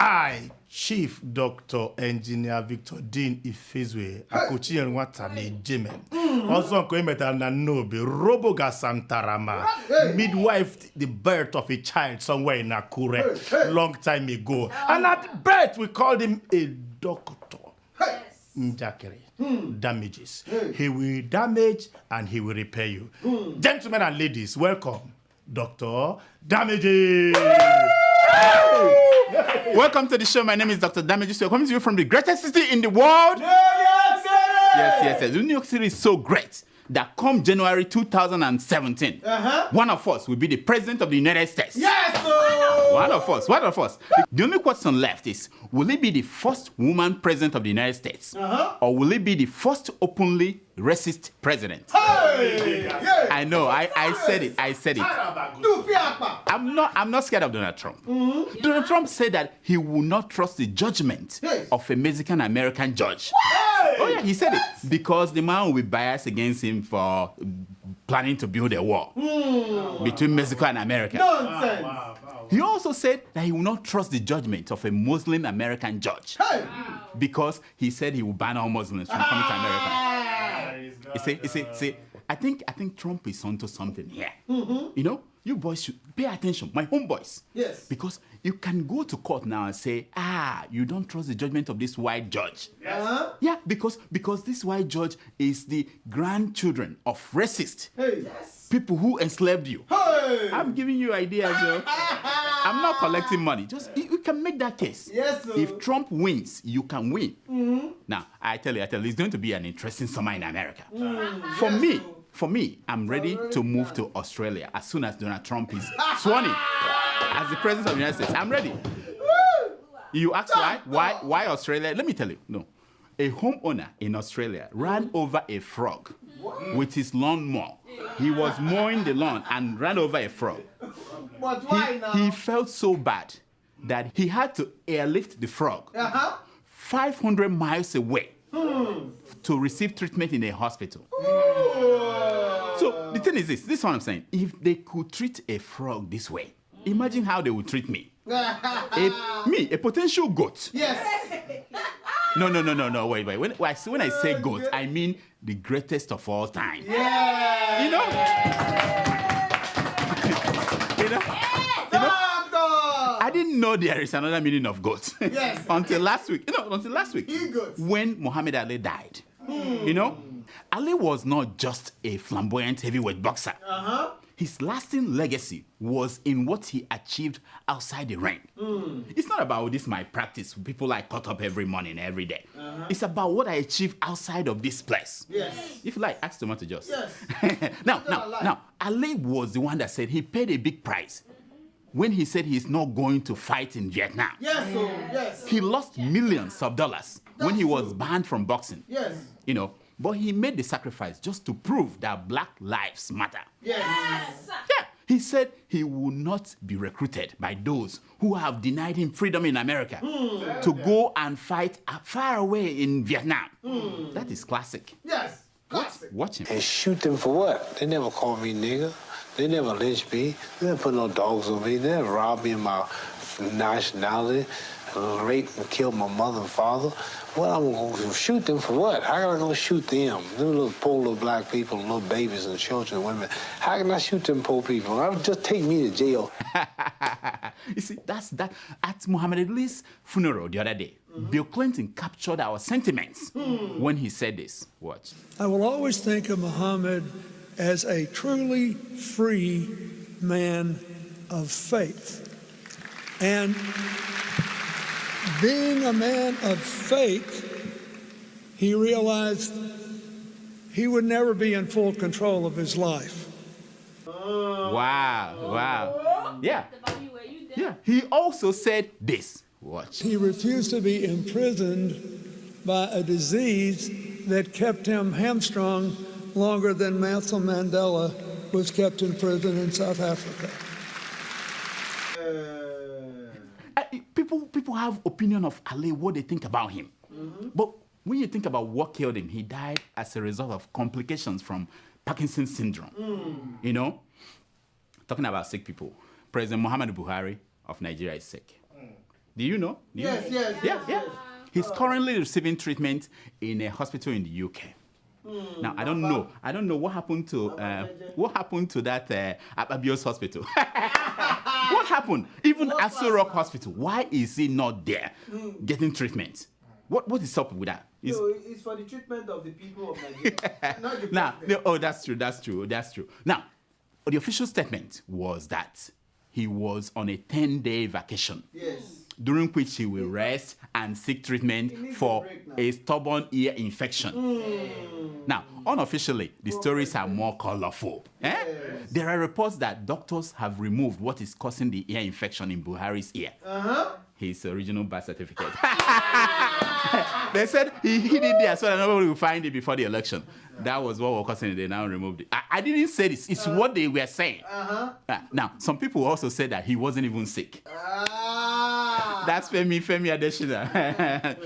I, Chief Dr. Engineer Victor Dean Ifezwe, Akochi and Watame Jemen. Also, Koimeta Nanobe, Roboga Santarama, midwife the birth of a child somewhere in Akure, long time ago. And at birth, we called him a doctor. Njakere. Damages. He will damage and he will repair you. Gentlemen and ladies, welcome, Dr. Damages. Welcome to the show. My name is Dr. Damages. We're coming to you from the greatest city in the world. Yes. New York City is so great that come January 2017, one of us will be the president of the United States. Yes, One of us. The only question left is, will it be the first woman president of the United States? Or will it be the first openly racist president? I know, I said it. I'm not scared of Donald Trump. Donald Trump said that he will not trust the judgment of a Mexican-American judge. Oh yeah, he said it because the man will be biased against him for planning to build a wall between Mexico and America. Nonsense. He also said that he will not trust the judgment of a Muslim American judge because he said he will ban all Muslims from coming to America. You see, I think Trump is onto something here. You know, you boys should pay attention, my homeboys. Yes. Because you can go to court now and say, you don't trust the judgment of this white judge. Yeah, because this white judge is the grandchildren of racists. People who enslaved you. I'm giving you ideas. I'm not collecting money. Just you can make that case. Yes, sir. If Trump wins, you can win. Now, I tell you, it's going to be an interesting summer in America. For me, I'm ready to move to Australia as soon as Donald Trump is sworn in as the president of the United States. I'm ready. You ask why? Why Australia? Let me tell you. No. A homeowner in Australia ran over a frog with his lawnmower. He was mowing the lawn and ran over a frog. But why now? He felt so bad that he had to airlift the frog 500 miles away to receive treatment in a hospital. So the thing is this is what I'm saying. If they could treat a frog this way, imagine how they would treat me. A potential goat. Yes. No, wait. When I say goat, I mean the greatest of all time. Yeah. You know? I didn't know there is another meaning of goat. Yes. Until last week. He-goat. When Muhammad Ali died. You know? Ali was not just a flamboyant heavyweight boxer. His lasting legacy was in what he achieved outside the ring. It's not about this my practice, people I cut up every morning, every day. It's about what I achieved outside of this place. Yes. If you like, ask Tomato Just. Yes. Now, Ali was the one that said he paid a big price when he said he's not going to fight in Vietnam. Yes. He lost millions of dollars when he was banned from boxing. Yes. You know, but he made the sacrifice just to prove that black lives matter. Yes. Yeah, he said he will not be recruited by those who have denied him freedom in America to go and fight far away in Vietnam. That is classic. Yes. Classic. Watch him. And shoot them for what? They never called me nigger. They never lynched me. They never put no dogs on me. They never robbed me of my nationality, raped and killed my mother and father. What, I'm going to shoot them for what? How can I go shoot them? Them little poor little black people, little babies and children and women. How can I shoot them poor people? I would just take me to jail. You see, that's that. At Muhammad Ali's funeral the other day, Bill Clinton captured our sentiments when he said this. Watch. I will always think of Muhammad as a truly free man of faith. And being a man of faith, he realized he would never be in full control of his life. Wow. Yeah. He also said this. Watch. He refused to be imprisoned by a disease that kept him hamstrung longer than Nelson Mandela was kept in prison in South Africa. People have opinion of Ali, what they think about him. But when you think about what killed him, he died as a result of complications from Parkinson's syndrome. You know? Talking about sick people, President Muhammadu Buhari of Nigeria is sick. Do you know? Do you know? Yes. He's currently receiving treatment in a hospital in the UK. Now I don't know what happened to that Abios hospital. What happened? Even Aso Rock Hospital. Why is he not there getting treatment? What is up with that? It's for the treatment of the people of Nigeria. Not the president. That's true. Now, the official statement was that he was on a 10-day vacation. Yes. During which he will rest and seek treatment for a stubborn ear infection. Now, unofficially, the stories are more colorful. Yes. There are reports that doctors have removed what is causing the ear infection in Buhari's ear. His original birth certificate. They said he hid it there so that nobody will find it before the election. That was what was causing it. They now removed it. I didn't say this. It's what they were saying. Now, some people also said that he wasn't even sick. That's Femi Adesina.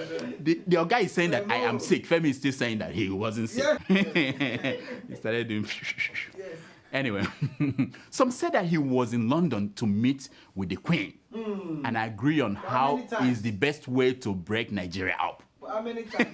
The guy is saying that I am sick. Femi is still saying that he wasn't sick. He started doing... Anyway, some said that he was in London to meet with the Queen and agree on how is the best way to break Nigeria up. How many times?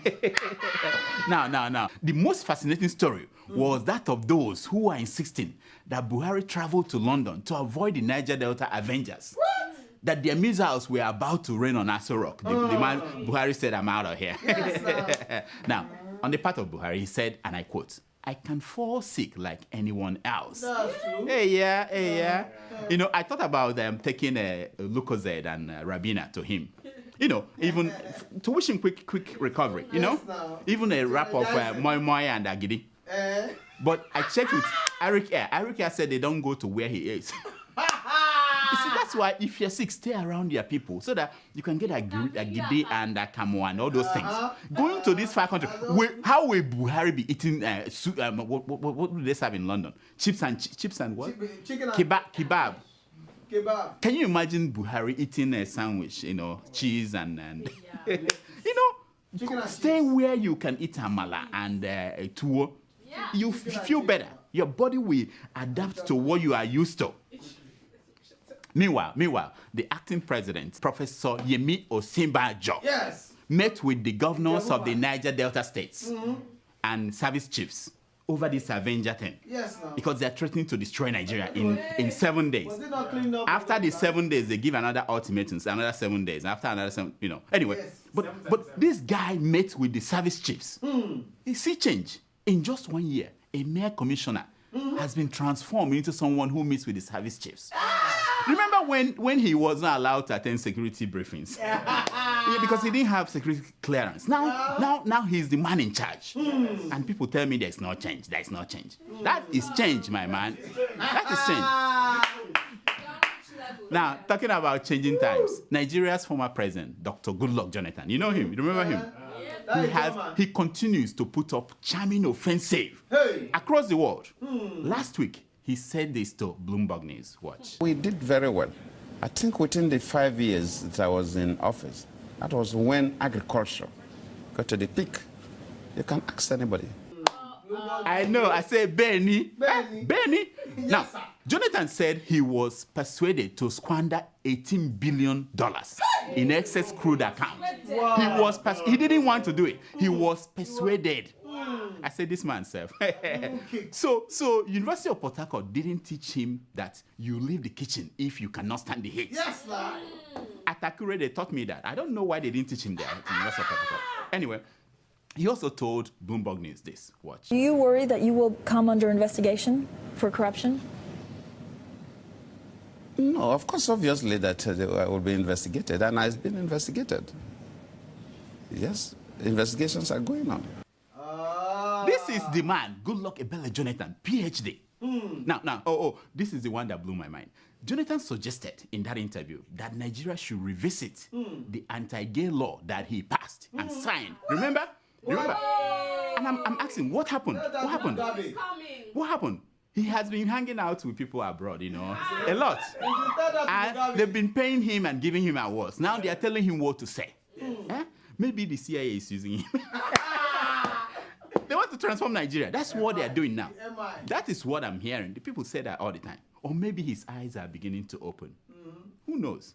Now, the most fascinating story was that of those who are insisting that Buhari traveled to London to avoid the Niger Delta Avengers. What? That their missiles were about to rain on Aso Rock. The man, Buhari said, I'm out of here. Yes, now, on the part of Buhari, he said, and I quote, I can fall sick like anyone else. That's true. Hey, yeah. You know, I thought about taking Lucozade and Rabina to him. You know, even to wish him quick recovery, you know? Now. Even a wrap of Moi Moi and Agidi. But I checked with Eric Air. Eric Air said they don't go to where he is. You see, that's why if you're sick, stay around your people so that you can get a Gide and a Camo and all those things. Going to this far country, how will Buhari be eating, what do they serve in London? Chips and what? Chicken and Kebab. kebab. Can you imagine Buhari eating a sandwich, you know, cheese and you know, Chicken and stay cheese. where you can eat amala and tuwo. Yeah. You feel better. Your body will adapt to what you are used to. Meanwhile, the acting president, Professor Yemi Osinbajo, Yes. met with the governors of the Niger Delta states and service chiefs over this Avenger thing. Yes, now. Because they are threatening to destroy Nigeria in 7 days. Was it not cleaned up? After the 7 days, they give another ultimatum, another 7 days. After another 7, you know. Anyway, Yes. but this guy met with the service chiefs. You see change. In just 1 year, a mere commissioner has been transformed into someone who meets with the service chiefs. Remember when he was not allowed to attend security briefings? Yeah, because he didn't have security clearance. Now he's the man in charge. And people tell me there's no change. There's no change. That is change, my man. That is change. Now, talking about changing times, Nigeria's former president, Dr. Goodluck Jonathan, you know him? You remember him? He continues to put up charming offensive across the world. Last week, he said this to Bloomberg News. Watch. We did very well. I think within the 5 years that I was in office, that was when agriculture got to the peak. You can ask anybody. I know. I say Benny. Benny. Benny. Now, sir. Jonathan said he was persuaded to squander $18 billion in excess crude account. He didn't want to do it. He was persuaded. I said, this man, self. So University of Port Harcourt didn't teach him that you leave the kitchen if you cannot stand the heat. Yes, now. At Akure, they taught me that. I don't know why they didn't teach him that at University of Port Harcourt. Anyway, he also told Bloomberg News this. Watch. Do you worry that you will come under investigation for corruption? No, of course, obviously that I will be investigated, and I've been investigated. Yes, investigations are going on. This is the man, Goodluck Ebele Jonathan, PhD. Now, this is the one that blew my mind. Jonathan suggested in that interview that Nigeria should revisit the anti-gay law that he passed and signed. Remember? And I'm asking, what happened? What happened? What happened? He has been hanging out with people abroad, you know, a lot. And they've been paying him and giving him awards. Now they are telling him what to say. Maybe the CIA is using him. They want to transform Nigeria. That's what they are doing now. That is what I'm hearing. The people say that all the time. Or maybe his eyes are beginning to open. Who knows?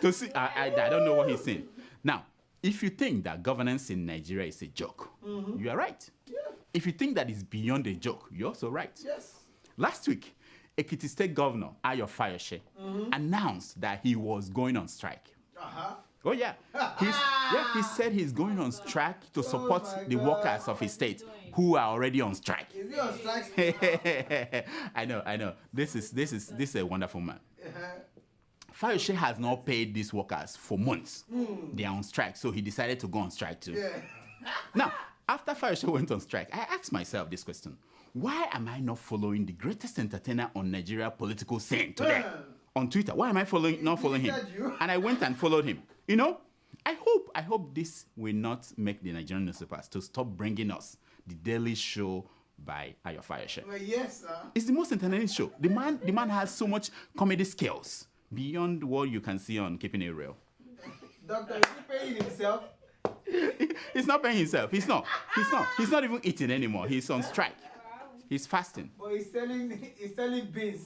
to see. I don't know what he's saying. Now, if you think that governance in Nigeria is a joke, you are right. Yeah. If you think that it's beyond a joke, you're also right. Yes. Last week, Ekiti State Governor Ayo Fayose announced that he was going on strike. Oh yeah. He said he's going on strike to support the workers of his state who are already on strike. Is he on strike? I know. This is a wonderful man. Fayose has not paid these workers for months. They are on strike, so he decided to go on strike too. Yeah. Now, after Fayose went on strike, I asked myself this question. Why am I not following the greatest entertainer on Nigeria political scene today? On Twitter. Why am I not following him? And I went and followed him. You know, I hope this will not make the Nigerian newspapers to stop bringing us the daily show by Ayo Fayose. Well, yes, sir. It's the most entertaining show. The man has so much comedy skills beyond what you can see on Keeping It Real. Doctor, is he paying himself? He's not paying himself. He's not even eating anymore. He's on strike. He's fasting. But he's selling beans.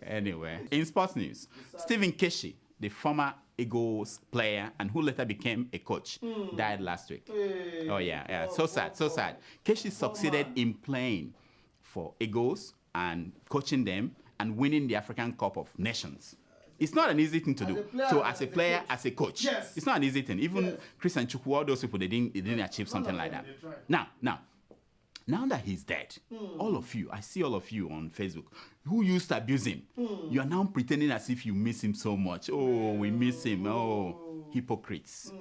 Anyway, in sports news, Stephen Keshi, the former Eagles player and who later became a coach, died last week. Hey. Oh yeah. So sad. Keshi succeeded in playing for Eagles and coaching them and winning the African Cup of Nations. It's not an easy thing to do. As a player, as a coach, yes. It's not an easy thing. Even Chris and Chukwu, all those people, they didn't achieve something like that. Now that he's dead, all of you, I see all of you on Facebook, who used to abuse him, you are now pretending as if you miss him so much. Oh, we miss him. Oh, hypocrites.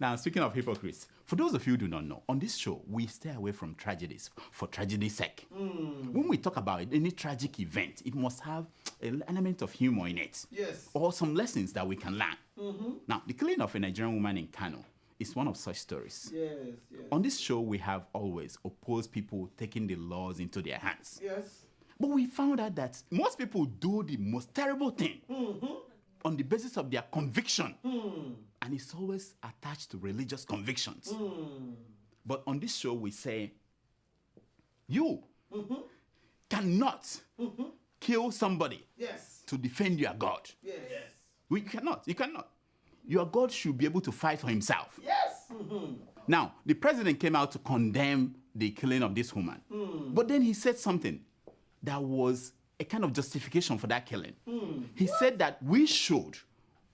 Now, speaking of hypocrites, for those of you who do not know, on this show, we stay away from tragedies for tragedy's sake. When we talk about any tragic event, it must have an element of humor in it. Yes. Or some lessons that we can learn. Now, the killing of a Nigerian woman in Kano is one of such stories. Yes. On this show, we have always opposed people taking the laws into their hands. Yes. But we found out that most people do the most terrible thing on the basis of their conviction. And it's always attached to religious convictions. But on this show, we say, you cannot kill somebody to defend your God. Yes. You cannot. Your God should be able to fight for himself. Yes. Now, the president came out to condemn the killing of this woman. But then he said something that was a kind of justification for that killing. He said that we should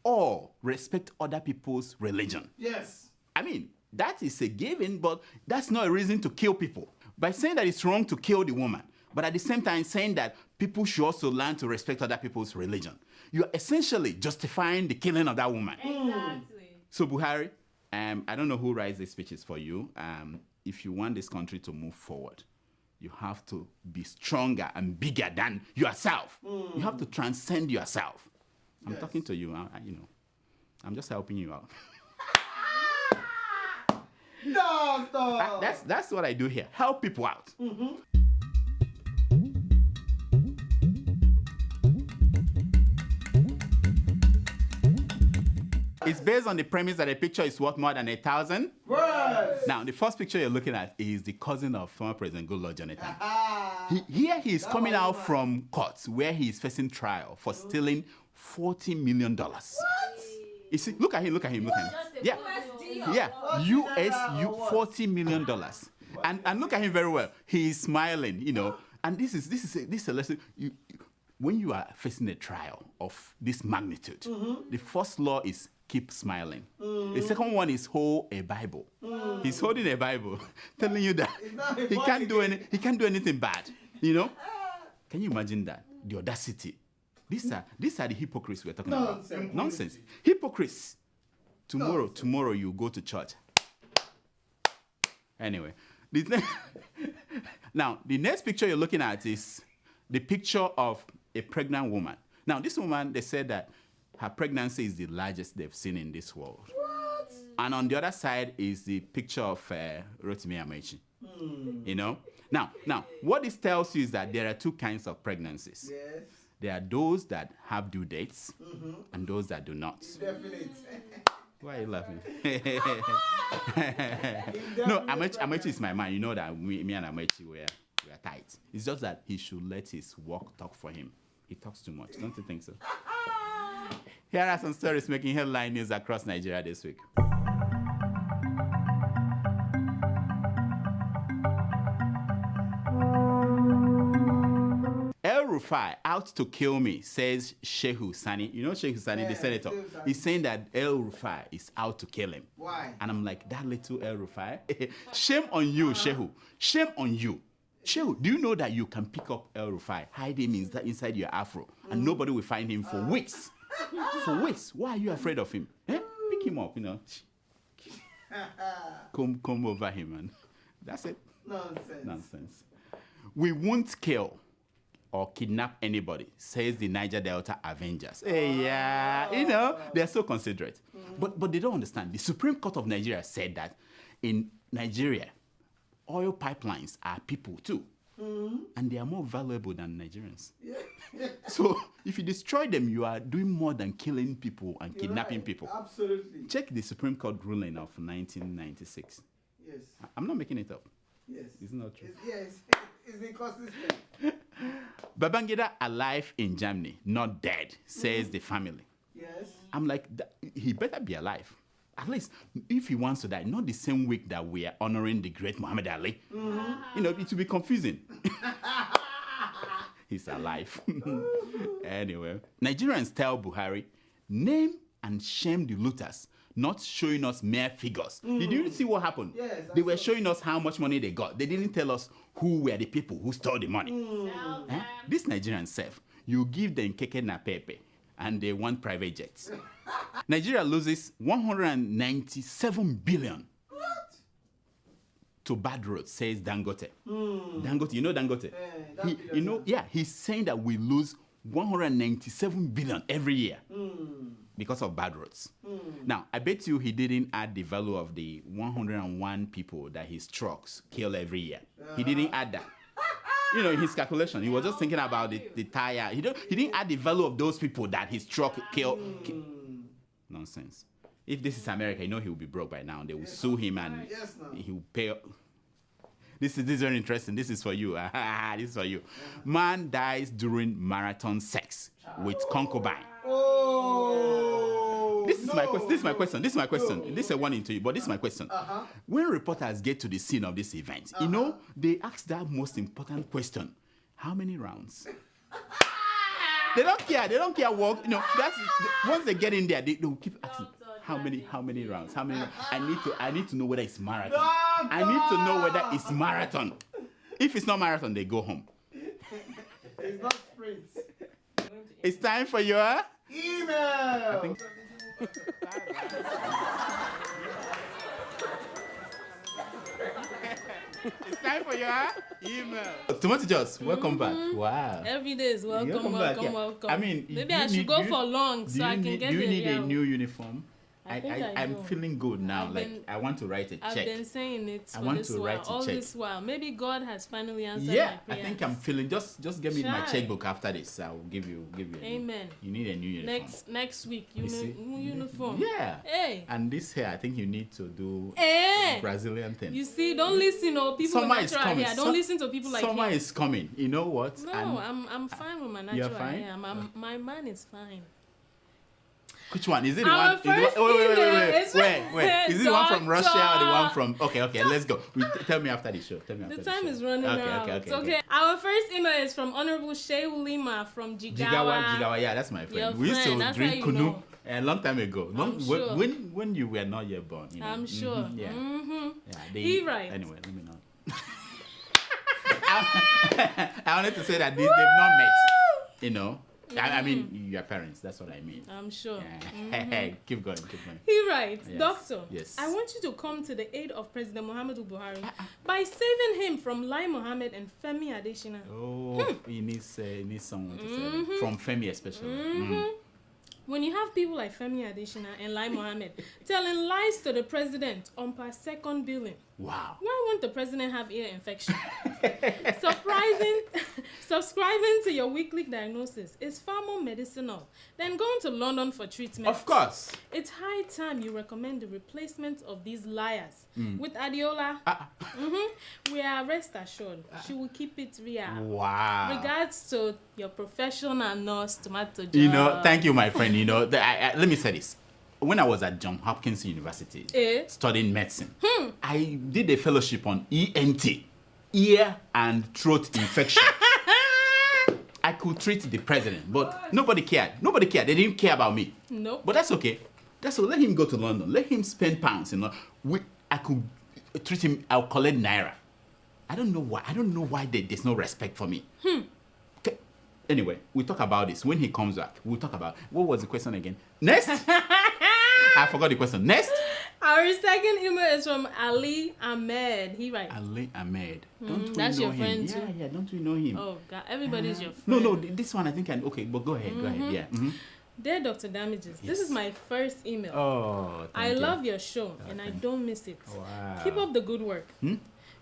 all respect other people's religion. Yes. I mean, that is a given, but that's not a reason to kill people. By saying that it's wrong to kill the woman, but at the same time saying that people should also learn to respect other people's religion, you're essentially justifying the killing of that woman. Exactly. So Buhari, I don't know who writes these speeches for you. If you want this country to move forward, you have to be stronger and bigger than yourself. You have to transcend yourself. I'm talking to you. I'm just helping you out. Doctor! That's what I do here. Help people out. It's based on the premise that a picture is worth more than 1,000 words. Now, the first picture you're looking at is the cousin of former President Goodluck Jonathan. He is coming out from court where he is facing trial for stealing $40 million. What? You see, look at him. Yeah. $40 million. And look at him very well. He is smiling, And this is a lesson. When you are facing a trial of this magnitude, the first law is keep smiling. The second one is hold a Bible. He's holding a Bible, telling you that he can't do anything bad. Can you imagine that? The audacity. These are the hypocrites we're talking about. Nonsense. Hypocrites. Tomorrow you go to church. Anyway, now the next picture you're looking at is the picture of a pregnant woman. Now, this woman, they said that her pregnancy is the largest they've seen in this world. What? And on the other side is the picture of Rotimi Amaechi. Now, what this tells you is that there are two kinds of pregnancies. Yes. There are those that have due dates and those that do not. Definitely. Why are you laughing? No, Amaechi is my man. You know that me and Amaechi we are tight. It's just that he should let his work talk for him. He talks too much. Don't you think so? Here are some stories making headline news across Nigeria this week. El-Rufai out to kill me, says Shehu Sani. You know Shehu Sani, the senator? He's saying that El-Rufai is out to kill him. Why? And I'm like, that little El-Rufai? Shame on you, Shehu. Shame on you. Shehu, do you know that you can pick up El-Rufai, hide him inside your afro, and nobody will find him for weeks? For weeks. Why are you afraid of him? Eh? Pick him up, you know. Come over him, man. That's it. Nonsense. We won't kill or kidnap anybody, says the Niger Delta Avengers. Hey, yeah, you know, they're so considerate. But they don't understand. The Supreme Court of Nigeria said that in Nigeria, oil pipelines are people too. And they are more valuable than Nigerians. So if you destroy them, you are doing more than killing people and kidnapping people. Absolutely. Check the Supreme Court ruling of 1996. Yes. I'm not making it up. Yes. It's not true. Yes. It's inconsistent. Babangida alive in Germany, not dead, says the family. Yes. I'm like, he better be alive. At least, if he wants to die, not the same week that we are honoring the great Muhammad Ali. You know, it will be confusing. He's alive. Anyway, Nigerians tell Buhari, name and shame the looters, not showing us mere figures. Did you see what happened? Yes, they were showing us how much money they got. They didn't tell us who were the people who stole the money. This Nigerian self, you give them keke na pepe, and they want private jets. Nigeria loses 197 billion to bad roads, says Dangote. Dangote, you know Dangote? He's saying that we lose 197 billion every year because of bad roads. Now, I bet you he didn't add the value of the 101 people that his trucks kill every year. He didn't add that. You know, in his calculation, he was just thinking about the tire. He didn't add the value of those people that his truck killed. Nonsense. If this is America, you know he will be broke by now. They will sue him and he will pay. This is very interesting. This is for you. This is for you. Man dies during marathon sex with concubine. This is my question. This is a warning to you, but this is my question. When reporters get to the scene of this event, you know, they ask that most important question: how many rounds? They don't care. They don't care what, you know. Once they get in there, they will keep asking how many rounds? How many? I need to know whether it's marathon. I need to know whether it's marathon. If it's not marathon, they go home. It's not sprints. It's time for your email. It's time for your email. Tomato Joss, welcome back. Wow. Every day is welcome. I mean, maybe I should go for long so I can get Do you need a real. new uniform? I'm feeling good now. I want to write a check. I've been saying it for this while. Maybe God has finally answered my prayers. I think I'm feeling. Just get me my checkbook after this. I'll give you. Amen. You need a new uniform. Next week, new uniform. Yeah. Hey. And this here, I think you need to do Brazilian thing. You see, don't listen to people with natural hair. Don't listen to people like him. Summer is coming. You know what? No, I'm fine with my natural hair. My man is fine. Which one? Is it the one? Wait. Is it the one from Russia or the one from... Okay, let's go. Tell me after the show. The time is running out. Okay. Our first email is from Honorable Shehu Lima from Jigawa. Yeah, that's my friend. We used to drink kunu a long time ago. Sure. When you were not yet born. You know? I'm sure. Yeah. He right. Anyway, let me know. I wanted to say that they've not met. You know? I mean, your parents, that's what I mean. I'm sure. Keep going. He writes, yes. Doctor, yes. I want you to come to the aid of President Muhammadu Buhari by saving him from Lai Mohammed and Femi Adesina. He needs someone to save him. From Femi especially. When you have people like Femi Adesina and Lai Mohammed telling lies to the president on per second billing, Wow. Why won't the president have ear infection? Subscribing to your weekly diagnosis is far more medicinal than going to London for treatment. Of course. It's high time you recommend the replacement of these liars. With Adeola, we are rest assured she will keep it real. Wow. Regards to your professional nurse, Tomato Joe. You know, thank you, my friend. You know, let me say this. When I was at Johns Hopkins University studying medicine, I did a fellowship on ENT, ear and throat infection. I could treat the president, but nobody cared. Nobody cared. They didn't care about me. Nope. But that's okay. That's okay. Let him go to London. Let him spend pounds. You know, I could treat him. I'll collect naira. I don't know why. I don't know why there's no respect for me. Okay. Anyway, we'll talk about this when he comes back. We'll talk about what was the question again. Next. I forgot the question. Next. Our second email is from Ali Ahmed. He writes. Ali Ahmed. Don't we that's know your friend him? too. Yeah. Don't we know him? Oh God, everybody's your friend. No. This one I think okay, but go ahead. Go ahead. Yeah. Dear Dr. Damages, this is my first email. Oh, I love your show and I don't miss it. Wow. Keep up the good work.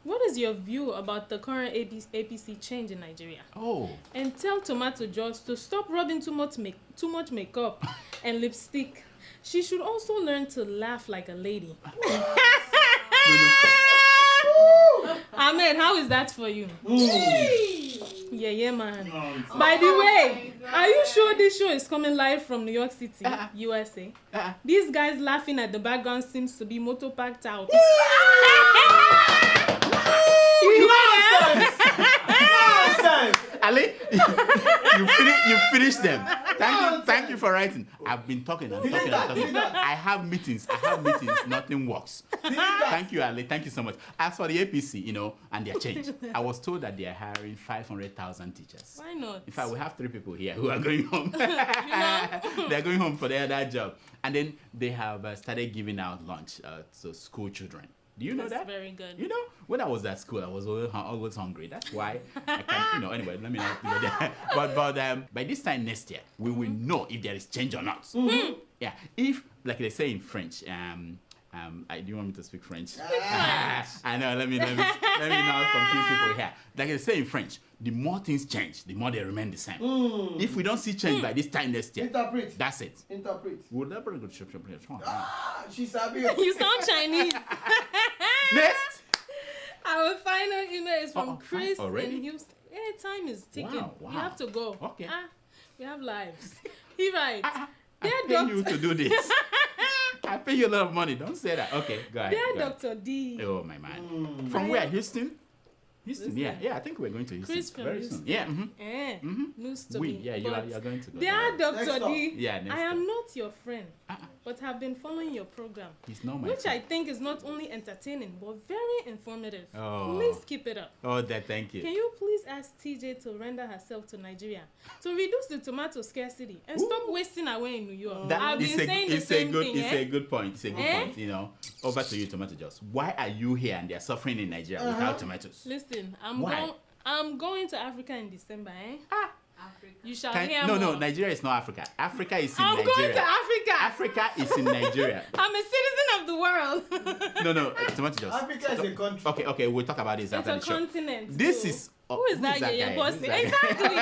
What is your view about the current APC change in Nigeria? Oh. And tell Tomato Joss to stop rubbing too much makeup and lipstick. She should also learn to laugh like a lady. Ahmed, how is that for you? Yeah, man. By the way, are you sure this show is coming live from New York City, USA? These guys laughing at the background seems to be motor packed out. Nonsense! Ali, you finished them. Thank you for writing. I've been talking. I'm talking. I have meetings. Nothing works. Thank you, Ali. Thank you so much. As for the APC, you know, and their change, I was told that they are hiring 500,000 teachers. Why not? In fact, we have 3 people here who are going home. They're going home for their other job. And then they have started giving out lunch to school children. Do you know that? That's very good. You know, when I was at school, I was always hungry. That's why I can't, you know, anyway, let me not go there. But by this time next year, we will know if there is change or not. Yeah. If, like they say in French, do you want me to speak French? I know, let me not confuse people here. Like they say in French, the more things change, the more they remain the same. If we don't see change by this time next year, Interpret. that's it. Interpret. Would that bring a good She's happy. You sound Chinese. Next. Our final email is from Chris already? in Houston. Yeah, time is ticking. Wow. We have to go. Okay. We have lives. He writes, I Dear pay you Doctor, to do this. I pay you a lot of money. Don't say that. Okay, go ahead. Dear go ahead. Dr. D. Oh, my man. From where? Houston? Houston, yeah. I think we're going to Houston Chris from very Houston. soon. Yeah. News to me. Yeah, you are going to go. Dear Next Dr. stop. D, Yeah, next I am stop. not your friend, but have been following your program, He's not my which friend. I think is not only entertaining but very informative. Oh. Please keep it up. Oh, thank you. Can you please ask TJ to render herself to Nigeria to reduce the tomato scarcity and stop wasting away in New York? I've been saying the same thing. It's a good point. It's a good point. You know, over to you, Tomato Joss. Why are you here and they're suffering in Nigeria without tomatoes? Listen, Why? I'm going to Africa in December, Africa. You shall hear No, more. Nigeria is not Africa. Africa is in I'm Nigeria. going to Africa. Africa is in Nigeria. I'm a citizen of the world. No, Tomato Joss. Africa is a country. Okay, we'll talk about this It's after a the show. continent. This too. is Who is that? guy? Your Who's boss? that guy? Exactly.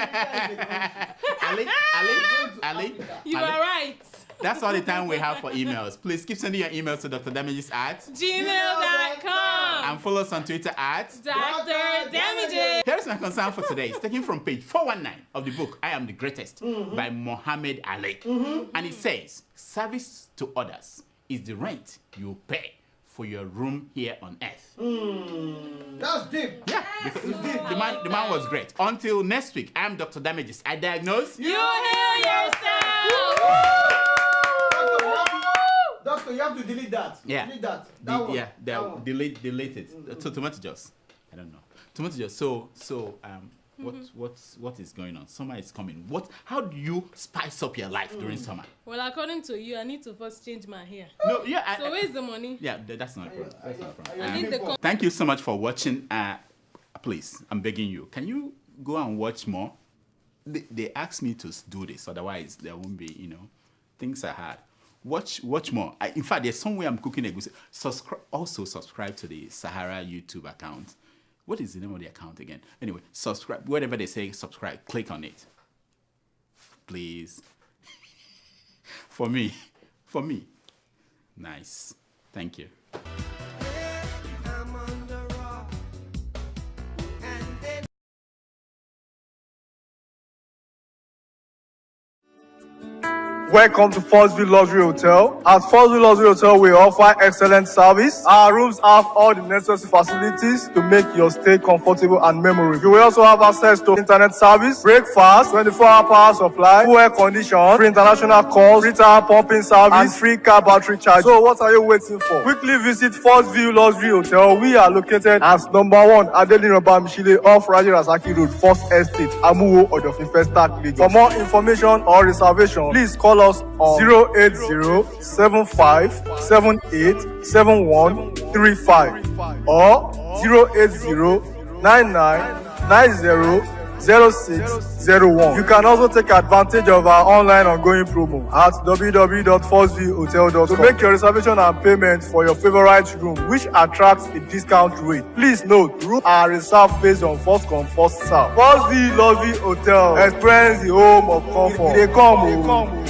Ali. You are right. That's all the time we have for emails. Please keep sending your emails to drdamages at gmail.com. and follow us on Twitter at Dr. Damages. Here's my concern for today. It's taken from page 419 of the book I Am the Greatest by Muhammad Ali. And it says, service to others is the rent you pay for your room here on earth. That's deep. Yeah, because the man was great. Until next week, I'm Dr. Damages. I diagnose. You heal yourself. Doctor, you have to delete that. Yeah. Delete that. That one. Delete it. So Tomato Joss. I don't know. Tomato Joss. So what is going on? Summer is coming. How do you spice up your life during summer? Well, according to you, I need to first change my hair. No, yeah. So where's the money? Yeah, that's not a problem. That's not a problem. I need the Thank you so much for watching. Please, I'm begging you. Can you go and watch more? They asked me to do this, otherwise there won't be. Things are hard. Watch more. In fact, there's somewhere I'm cooking a goose. Subscribe to the Sahara YouTube account. What is the name of the account again? Anyway, subscribe. Whatever they say, subscribe. Click on it. Please. For me. Nice. Thank you. Welcome to Forstview Luxury Hotel. At Forstview Luxury Hotel, we offer excellent service. Our rooms have all the necessary facilities to make your stay comfortable and memorable. You will also have access to internet service, breakfast, 24-hour power supply, full air condition, free international calls, free tire pumping service, and free car battery charge. So what are you waiting for? Quickly visit Forstview Luxury Hotel. We are located at number 1 Adeola Mishile off Raji Rasaki Road, First Estate, Amuwo, Odofin Festac, Lagos. For more information or reservation, please call us on 08075787135 or 08099900601. You can also take advantage of our online ongoing promo at www.forceviewhotel.com to make your reservation and payment for your favorite room, which attracts a discount rate. Please note, rooms are reserved based on first come, first serve. Forstview Luxury Hotel. Experience the home of comfort. They come.